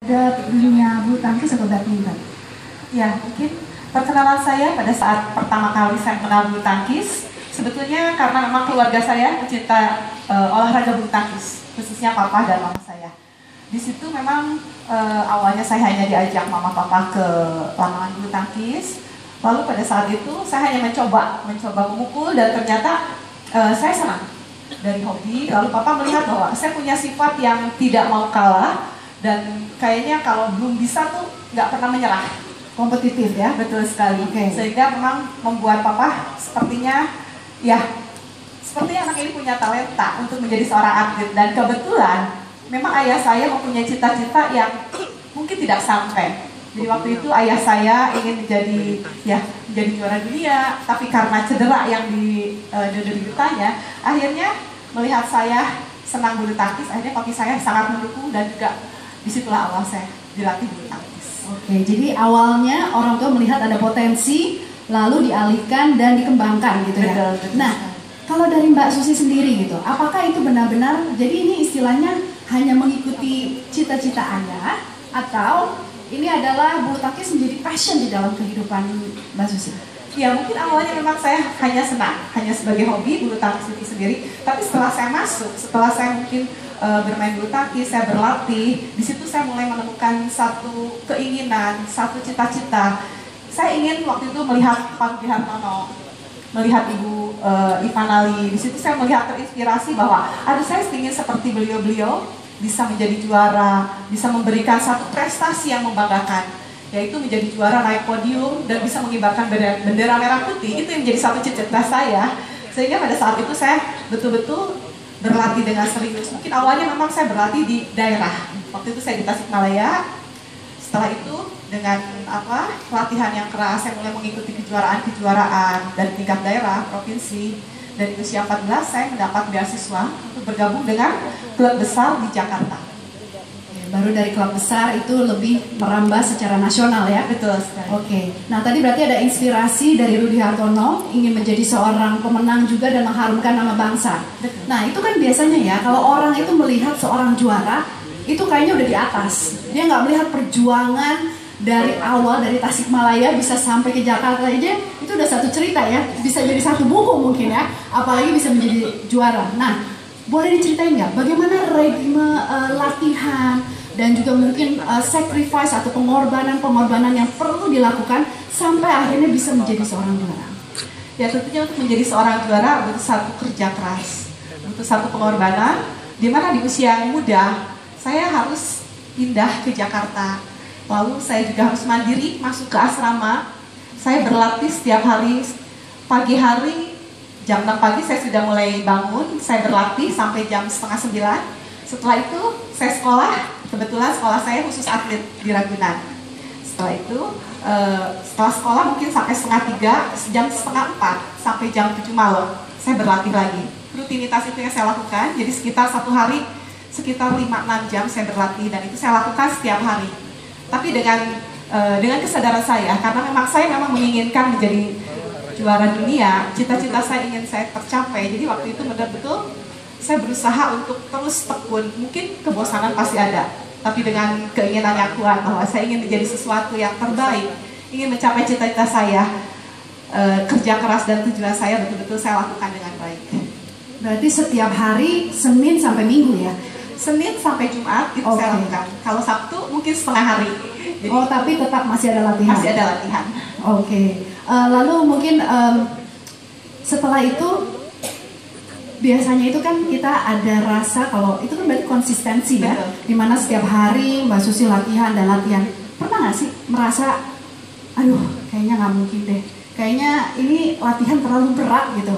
Ada dunia bulu tangkis atau badminton? Ya, mungkin perkenalan saya pada saat pertama kali saya mengenal bulu tangkis, sebetulnya karena memang keluarga saya pecinta olahraga bulu tangkis, khususnya papa dan mama saya. Di situ memang awalnya saya hanya diajak mama papa ke lapangan bulu tangkis, lalu pada saat itu saya hanya mencoba memukul dan ternyata saya senang dari hobi. Lalu papa melihat bahwa saya punya sifat yang tidak mau kalah dan kayaknya kalau belum bisa tuh nggak pernah menyerah. Kompetitif ya? Betul sekali. Okay. Sehingga memang membuat papa sepertinya sepertinya anak ini punya talenta untuk menjadi seorang atlet, dan kebetulan memang ayah saya mempunyai cita-cita yang mungkin tidak sampai. Jadi waktu itu ayah saya ingin menjadi juara dunia, tapi karena cedera yang dideritanya, akhirnya melihat saya senang bulu tangkis, akhirnya papi saya sangat mendukung dan juga disitulah awal saya dilatih bulu tangkis. Oke, jadi awalnya orang tua melihat ada potensi, lalu dialihkan dan dikembangkan gitu ya. Betul. Nah, kalau dari Mbak Susi sendiri gitu, apakah itu benar-benar, jadi ini istilahnya hanya mengikuti cita-cita Anda, atau ini adalah bulu tangkis menjadi passion di dalam kehidupan Mbak Susi? Ya, mungkin awalnya memang saya hanya senang, hanya sebagai hobi bulu tangkis itu sendiri. Tapi setelah saya masuk, setelah saya mungkin bermain bulu tangkis, saya berlatih, di situ saya mulai menemukan satu keinginan, satu cita-cita. Saya ingin waktu itu melihat Pak Wihartono, melihat Ibu Ivanali. Di situ saya melihat terinspirasi bahwa, saya ingin seperti beliau-beliau, bisa menjadi juara, bisa memberikan satu prestasi yang membanggakan, yaitu menjadi juara, naik podium, dan bisa mengibarkan bendera merah putih. Itu yang menjadi satu cita-cita saya. Sehingga pada saat itu saya betul-betul berlatih dengan serius. Mungkin awalnya memang saya berlatih di daerah. Waktu itu saya di Tasikmalaya. Setelah itu dengan pelatihan yang keras, saya mulai mengikuti kejuaraan dari tingkat daerah, provinsi. Dari usia 14 saya mendapat beasiswa untuk bergabung dengan klub besar di Jakarta. Baru dari klub besar itu lebih merambah secara nasional ya? Betul sekali. Oke, nah tadi berarti ada inspirasi dari Rudy Hartono, ingin menjadi seorang pemenang juga dan mengharumkan nama bangsa. Betul. Nah itu kan biasanya ya, kalau orang itu melihat seorang juara, itu kayaknya udah di atas. Dia nggak melihat perjuangan dari awal, dari Tasikmalaya bisa sampai ke Jakarta aja, itu udah satu cerita ya, bisa jadi satu buku mungkin ya, apalagi bisa menjadi juara. Nah, boleh diceritain nggak bagaimana ritme latihan dan juga mungkin sacrifice atau pengorbanan yang perlu dilakukan sampai akhirnya bisa menjadi seorang juara? Ya, tentunya untuk menjadi seorang juara butuh satu kerja keras, butuh satu pengorbanan, di mana di usia yang muda saya harus pindah ke Jakarta. Lalu saya juga harus mandiri masuk ke asrama. Saya berlatih setiap hari, pagi hari jam 6 pagi saya sudah mulai bangun, saya berlatih sampai jam setengah 9. Setelah itu saya sekolah, kebetulan sekolah saya khusus atlet di Ragunan. Setelah itu, setelah sekolah mungkin sampai setengah 3, jam setengah 4 sampai jam 7 malam, saya berlatih lagi. Rutinitas itu yang saya lakukan, jadi sekitar satu hari, sekitar 5-6 jam saya berlatih, dan itu saya lakukan setiap hari. Tapi dengan kesadaran saya, karena saya memang menginginkan menjadi juara dunia, cita-cita saya ingin saya tercapai. Jadi waktu itu betul-betul saya berusaha untuk terus tekun. Mungkin kebosanan pasti ada, tapi dengan keinginan yang kuat bahwa saya ingin menjadi sesuatu yang terbaik, ingin mencapai cita-cita saya, kerja keras dan tujuan saya betul-betul saya lakukan dengan baik. Berarti setiap hari, Senin sampai Minggu ya? Senin sampai Jumat itu saya lakukan. Kalau Sabtu mungkin setengah hari. Jadi, tapi tetap masih ada latihan? Masih ada latihan. Oke. Lalu mungkin setelah itu biasanya itu kan kita ada rasa kalau itu kan berarti konsistensi ya, dimana setiap hari Mbak Susi latihan dan latihan. Pernah nggak sih merasa, aduh kayaknya nggak mungkin deh, kayaknya ini latihan terlalu berat gitu,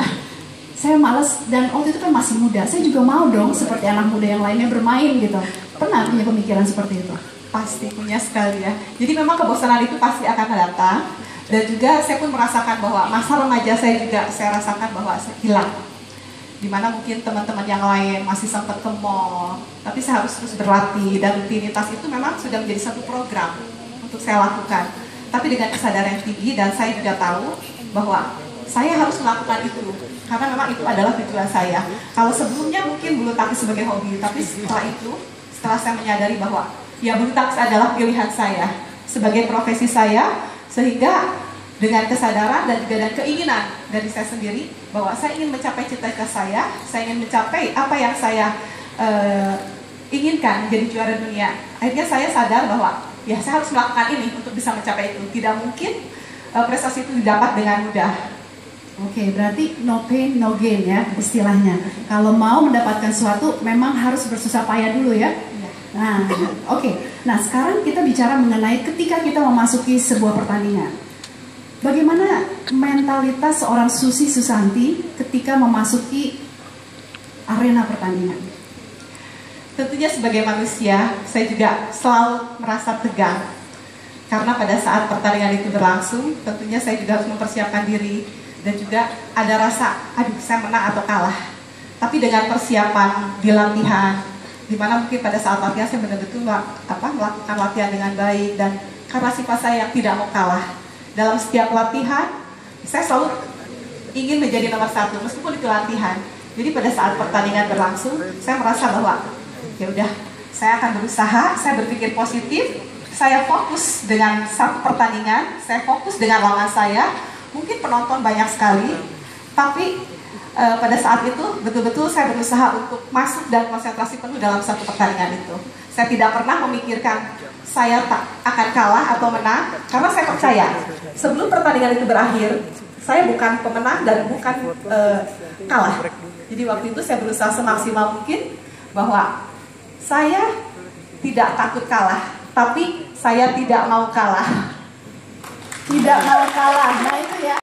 saya males, dan waktu itu kan masih muda, saya juga mau dong seperti anak muda yang lainnya bermain gitu. Pernah punya pemikiran seperti itu? Pasti punya sekali ya. Jadi memang kebosanan itu pasti akan datang. Dan juga saya pun merasakan bahwa masa remaja saya juga saya rasakan bahwa saya hilang. Dimana mungkin teman-teman yang lain masih sempat ke mall, tapi saya harus terus berlatih, dan rutinitas itu memang sudah menjadi satu program untuk saya lakukan. Tapi dengan kesadaran yang tinggi, dan saya juga tahu bahwa saya harus melakukan itu karena memang itu adalah tujuan saya. Kalau sebelumnya mungkin bulu tangkis sebagai hobi, tapi setelah itu, setelah saya menyadari bahwa ya bulu tangkis adalah pilihan saya sebagai profesi saya, sehingga dengan kesadaran dan juga dengan keinginan dari saya sendiri bahwa saya ingin mencapai cita-cita saya ingin mencapai apa yang saya inginkan menjadi juara dunia. Akhirnya saya sadar bahwa ya saya harus melakukan ini untuk bisa mencapai itu. Tidak mungkin prestasi itu didapat dengan mudah. Oke, berarti no pain no gain ya istilahnya. Kalau mau mendapatkan sesuatu memang harus bersusah payah dulu ya. Nah, oke. Nah, sekarang kita bicara mengenai ketika kita memasuki sebuah pertandingan. Bagaimana mentalitas seorang Susi Susanti ketika memasuki arena pertandingan? Tentunya sebagai manusia, saya juga selalu merasa tegang. Karena pada saat pertandingan itu berlangsung, tentunya saya juga harus mempersiapkan diri. Dan juga ada rasa, aduh saya menang atau kalah. Tapi dengan persiapan di latihan, dimana mungkin pada saat latihan saya benar-benar melakukan latihan dengan baik. Dan karena sifat saya yang tidak mau kalah, dalam setiap latihan, saya selalu ingin menjadi nomor 1, meskipun itu latihan. Jadi pada saat pertandingan berlangsung, saya merasa bahwa, ya udah, saya akan berusaha, saya berpikir positif, saya fokus dengan satu pertandingan, saya fokus dengan lawan saya. Mungkin penonton banyak sekali, tapi pada saat itu betul-betul saya berusaha untuk masuk dan konsentrasi penuh dalam satu pertandingan itu. Saya tidak pernah memikirkan saya tak akan kalah atau menang, karena saya percaya sebelum pertandingan itu berakhir, saya bukan pemenang dan bukan kalah. Jadi waktu itu saya berusaha semaksimal mungkin bahwa saya tidak takut kalah, tapi saya tidak mau kalah. Tidak mau kalah, nah itu ya.